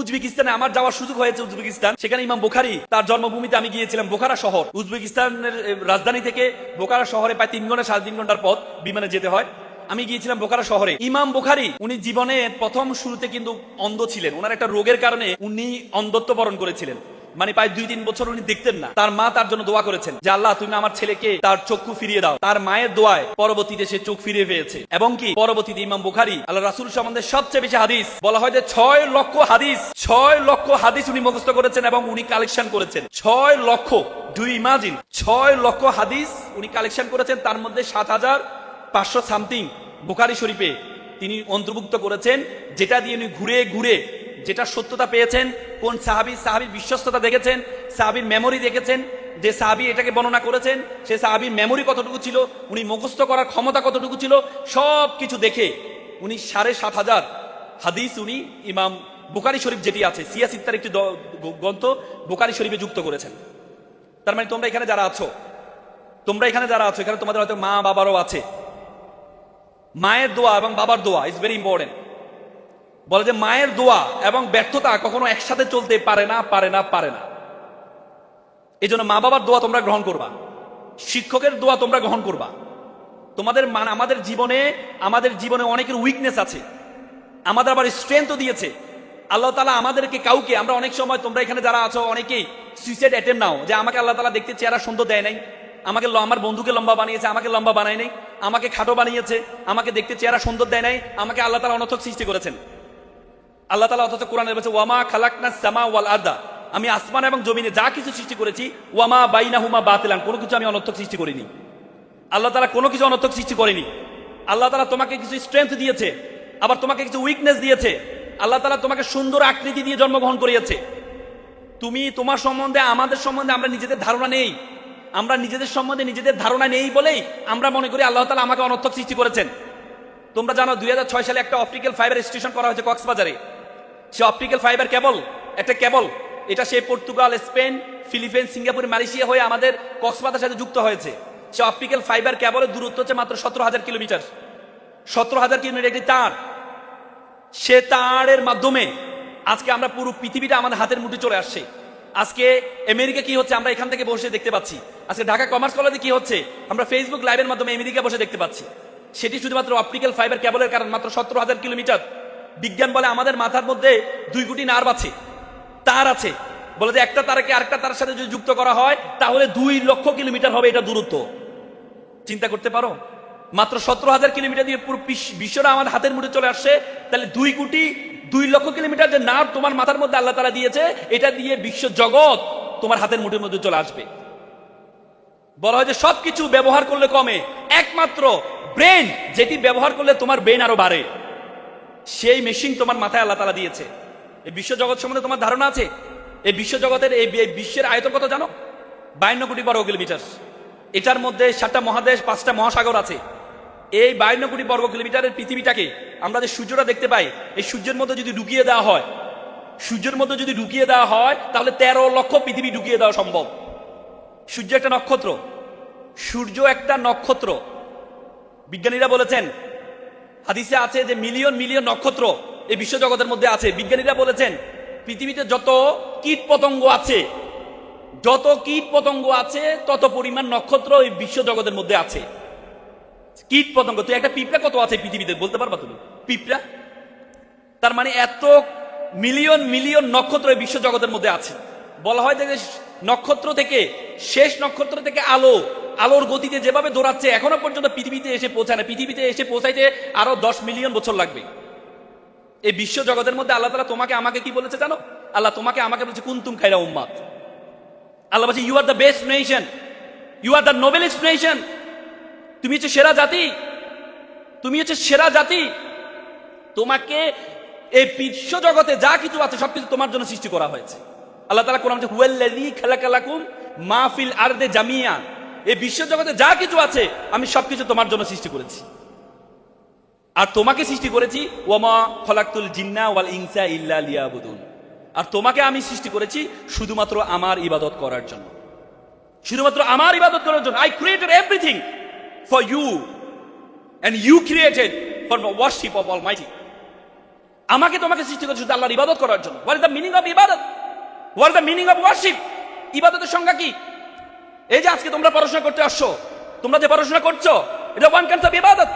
উজবেকিস্তানে আমার যাওয়ার সুযোগ হয়েছে। উজবেকিস্তান, সেখানে ইমাম বুখারী তার জন্মভূমিতে আমি গিয়েছিলাম। বোখারা শহর উজবেকিস্তানের রাজধানী থেকে বোখারা শহরে প্রায় 3 ঘন্টা 3.5 ঘন্টার পথ বিমানে যেতে হয়। আমি গিয়েছিলাম বোখারা শহরে। ইমাম বুখারী উনি জীবনের প্রথম শুরুতে কিন্তু অন্ধ ছিলেন। ওনার একটা রোগের কারণে উনি অন্ধত্ব বরণ করেছিলেন, মানে প্রায় 2-3 বছর উনি দেখতেন না। তার মা তার জন্য দোয়া করেছেন যে আল্লাহ তুমি আমার ছেলেকে তার চক্ষু ফিরিয়ে দাও। তার মায়ের দোয়ায় পরবর্তীতে সে চোখ ফিরিয়ে পেয়েছে। এবং কি পরবর্তীতে ইমাম বুখারী আল্লাহ রাসূল সম্বন্ধে সবচেয়ে বেশি হাদিস বলা হয় যে 6 লক্ষ হাদিস উনি মুখস্থ করেছেন এবং উনি কালেকশন করেছেন 6 লক্ষ। ডু ইমাজিন, 6 লক্ষ হাদিস উনি কালেকশন করেছেন। তার মধ্যে 7,500 সামথিং বুখারী শরীফে তিনি অন্তর্ভুক্ত করেছেন, যেটা দিয়ে উনি ঘুরে ঘুরে যেটা সত্যতা পেয়েছেন, কোন সাহাবীর বিশ্বস্ততা দেখেছেন, সাহাবীর মেমোরি দেখেছেন, যে সাহাবী এটাকে বর্ণনা করেছেন সে সাহাবীর মেমোরি কতটুকু ছিল, উনি মুখস্থ করার ক্ষমতা কতটুকু ছিল, সব কিছু দেখে উনি 7,500 হাদিস উনি ইমাম বুখারী শরীফ যেটি আছে সিয়াসিত্তার একটি গ্রন্থ বুখারী শরীফে যুক্ত করেছেন। তার মানে তোমরা এখানে যারা আছো এখানে তোমাদের হয়তো মা বাবারও আছে। মায়ের দোয়া এবং বাবার দোয়া ইজ ভেরি ইম্পর্টেন্ট। বলে যে মায়ের দোয়া এবং ব্যর্থতা কখনো একসাথে চলতে পারে না। এই জন্য মা বাবার দোয়া তোমরা গ্রহণ করবা, শিক্ষকের দোয়া তোমরা গ্রহণ করবা। তোমাদের আমাদের জীবনে অনেকের উইকনেস আছে, আমাদের আবার স্ট্রেংথও দিয়েছে আল্লাহ তাআলা আমাদেরকে। কাউকে আমরা অনেক সময়, তোমরা এখানে যারা আছো অনেকেই সুইসাইড অ্যাটেম্প নাও, যে আমাকে আল্লাহ তাআলা দেখতে চেহারা সুন্দর দেয় নাই, আমার বন্ধুকে লম্বা বানিয়েছে, আমাকে লম্বা বানায় নাই, আমাকে খাটো বানিয়েছে, আমাকে দেখতে চেহারা সুন্দর দেয় নাই, আমাকে আল্লাহ তাআলা অনর্থক সৃষ্টি করেছেন। আল্লাহ তাআলা অথচ কোরআনে বলেছে ওয়ামা খালাকনাস সামা ওয়াল আরদা, আমি আসমান এবং জমিনে যা কিছু সৃষ্টি করেছি ওয়ামা বাইনাহুমা বাতিলান, কোনো কিছু আমি অনর্থক সৃষ্টি করিনি। আল্লাহ তাআলা কোনো কিছু অনর্থক সৃষ্টি করেনি। আল্লাহ তাআলা তোমাকে কিছু স্ট্রেংথ দিয়েছে, আবার তোমাকে কিছু উইকনেস দিয়েছে। আল্লাহ তাআলা তোমাকে সুন্দর আকৃতি দিয়ে জন্মগ্রহণ করিয়েছে। তোমার সম্বন্ধে, আমাদের সম্বন্ধে আমরা নিজেদের ধারণা নেই। আমরা নিজেদের সম্বন্ধে নিজেদের ধারণা নেই বলেই আমরা মনে করি আল্লাহ তাআলা আমাকে অনর্থক সৃষ্টি করেছেন। তোমরা জানো 2006 সালে একটা অপটিক্যাল ফাইবার স্টেশন করা হয়েছে কক্সবাজারে। সে অপটিক্যাল ফাইবার একটা কেবল, এটা সে Portugal, Spain, Philippines, Singapore, Malaysia হয়ে আমাদের কক্সবাজারের সাথে যুক্ত হয়েছে। সে অপটিক্যাল ফাইবার কেবলের দূরত্ব হচ্ছে মাত্র 17,000 কিলোমিটার। 17,000 কিলোমিটার একটি তার। সে তারের মাধ্যমে আজকে আমরা পুরো পৃথিবীটা আমাদের হাতের মুঠে চলে আসছে। আজকে আমেরিকা কি হচ্ছে আমরা এখান থেকে বসে দেখতে পাচ্ছি। আজকে ঢাকা কমার্স কলেজে কি হচ্ছে আমরা ফেসবুক লাইভের মাধ্যমে আমেরিকা বসে দেখতে পাচ্ছি। সেটি শুধুমাত্র অপটিক্যাল ফাইবার কেবলের কারণ, মাত্র 17,000 কিলোমিটার। বিজ্ঞান বলে আমাদের মাথার মধ্যে 2 কোটি নার্ভ আছে, তার আছে। বলে যে একটা তারকে আরেকটা তারের সাথে যদি যুক্ত করা হয় তাহলে 2 লক্ষ কিলোমিটার হবে এটা দূরত্ব। চিন্তা করতে পারো, মাত্র 17,000 কিলোমিটার দিয়ে পুরো বিশ্বটা আমাদের হাতের মুঠে চলে আসছে। তাহলে 2 কোটি 2 লক্ষ কিলোমিটার যে নার্ভ তোমার মাথার মধ্যে আল্লাহ তাআলা দিয়েছে, এটা দিয়ে বিশ্ব জগৎ তোমার হাতের মুঠের মধ্যে চলে আসবে। বলা হয় যে সবকিছু ব্যবহার করলে কমে, একমাত্র ব্রেন যেটি ব্যবহার করলে তোমার ব্রেন আরো বাড়ে, সেই মেশিন তোমার মাথায় আল্লাহ তাআলা দিয়েছে। এই বিশ্ব জগৎ সম্বন্ধে তোমার ধারণা আছে? এই বিশ্ব জগতের এই বিশ্বের আয়তন কত জানো? 52 কোটি বর্গ কিলোমিটার। এটার মধ্যে 7টা মহাদেশ, 5টা মহাসাগর আছে। এই 52 কোটি বর্গ কিলোমিটারের পৃথিবীটাকে আমরা যে সূর্যটা দেখতে পাই, এই সূর্যের মধ্যে যদি ঢুকিয়ে দেওয়া হয় তাহলে 13 লক্ষ পৃথিবী ঢুকিয়ে দেওয়া সম্ভব। সূর্য একটা নক্ষত্র। বিজ্ঞানীরা বলেছেন, হাদিসে আছে যে মিলিয়ন মিলিয়ন নক্ষত্র এই বিশ্ব জগতের মধ্যে আছে। বিজ্ঞানীরা বলেছেন পৃথিবীতে যত কীট পতঙ্গ আছে তত পরিমাণ নক্ষত্র এই বিশ্ব জগতের মধ্যে আছে। কীট পতঙ্গ, তুই একটা পিঁপড়া কত আছে পৃথিবীতে বলতে পারবা তুমি? পিঁপড়া। তার মানে এত মিলিয়ন মিলিয়ন নক্ষত্র এই বিশ্ব জগতের মধ্যে আছে। বলা হয় যে শেষ নক্ষত্র থেকে আলোর গতিতে যেভাবে দৌড়াচ্ছে এখনো পর্যন্ত পৃথিবীতে এসে পৌঁছায় না। পৃথিবীতে এসে পৌঁছাইতে আরো 10 মিলিয়ন বছর লাগবে। এই বিশ্ব জগতের মধ্যে আল্লাহ তাআলা তোমাকে আমাকে কি বলেছে জানো? আল্লাহ তোমাকে আমাকে বলেছে কুনতুম খায়রা উম্মাত। আল্লাহ বলছে you are the best nation, you are the noblest nation. তুমি হচ্ছে সেরা জাতি। তোমাকে এই বিশ্ব জগতে যা কিছু আছে সবকিছু তোমার জন্য সৃষ্টি করা হয়েছে। আল্লাহ তাআলা কোরআনে বলছে হুয়াল্লাযী খালাকালাকুম মা ফিল আরদি জামিয়া। এই বিশ্ব জগতে যা কিছু আছে আমি সবকিছু তোমার জন্য সৃষ্টি করেছি। আর তোমাকে সৃষ্টি করেছি ওয়ামা খলাকতুল জিন্না ওয়াল ইনসা ইল্লা লিয়াবুদুন। আর তোমাকে আমি সৃষ্টি করেছি শুধুমাত্র আমার ইবাদত করার জন্য, I created everything for you and you created for the worship of Almighty. আমাকে তোমাকে সৃষ্টি করেছে শুধু আল্লাহর ইবাদত করার জন্য। What is the meaning of ইবাদত? What is the meaning of worship? ইবাদতের সংজ্ঞা কি? এই যে আজকে তোমরা পড়াশোনা করতে আসছো, তোমরা যে পড়াশোনা করছো, এটা ওয়ান কাইন্ড অফ ইবাদত।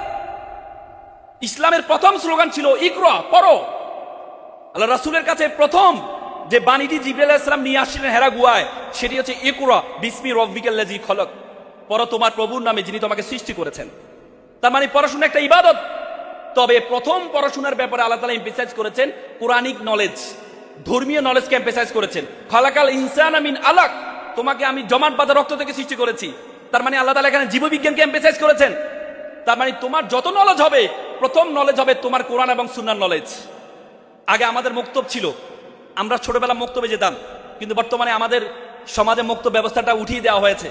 ইসলামের প্রথম স্লোগান ছিল ইকরা, পড়ো। আল্লাহ রাসূলের কাছে প্রথম যে বাণীটি জিবরাইল আলাইহিস সালাম নিয়ে আসছিলেন হেরা গুহায়, সেটি হচ্ছে ইকরা বিসমি রাব্বিকাল্লাযী খলাক, পড়ো তোমার প্রভুর নামে যিনি তোমাকে সৃষ্টি করেছেন। তার মানে পড়াশোনা একটা ইবাদত। তবে প্রথম পড়াশোনার ব্যাপারে আল্লাহ তাআলা এমফাসাইজ করেছেন কোরআনিক নলেজ, ধর্মীয় নলেজকে এমফাসাইজ করেছেন। খালাকাল ইনসানা মিন আলাক, তোমাকে আমি জমাট বাঁধা রক্ত থেকে সৃষ্টি করেছি। তার মানে আল্লাহ তাআলা এখানে জীববিজ্ঞানকে এমফাসাইজ করেছেন। তার মানে তোমার যত নলেজ হবে, প্রথম নলেজ হবে তোমার কোরআন এবং সুন্নাহর নলেজ। আগে আমাদের মক্তব ছিল, আমরা ছোটবেলা মক্তবে যেতাম, কিন্তু বর্তমানে আমাদের সমাজে মক্তব ব্যবস্থাটা উঠিয়ে দেওয়া হয়েছে।